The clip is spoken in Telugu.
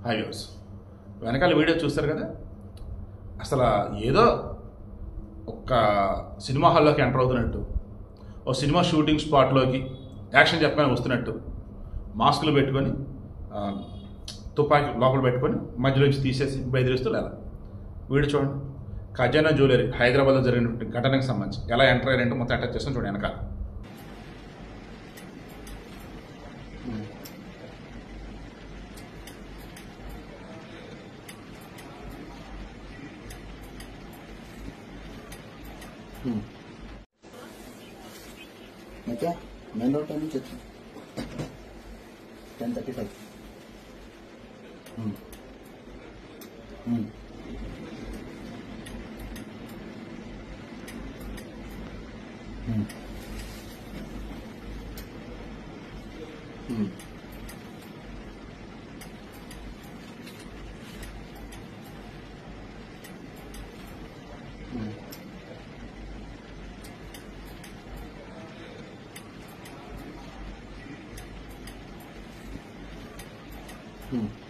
హాయ్ వ్యూవర్స్, వెనకాల వీడియో చూస్తారు కదా. అసలు ఏదో ఒక సినిమా హాల్లోకి ఎంటర్ అవుతున్నట్టు, ఓ సినిమా షూటింగ్ స్పాట్లోకి యాక్షన్ చెప్పమని వస్తున్నట్టు మాస్కులు పెట్టుకొని తుపాకీ లోపల పెట్టుకొని మధ్యలోంచి తీసేసి బెదిరిస్తూ లేదా వీడియో చూడండి. ఖజానా జ్యువెలరీ హైదరాబాద్లో జరిగినటువంటి ఘటనకు సంబంధించి ఎలా ఎంటర్ అయ్యారంటే మొత్తం అటాచ్ చేస్తాం చూడండి వెనకాల. क्या मेन रोड टाइमिंग చెప్తాను 10:35 Hmm.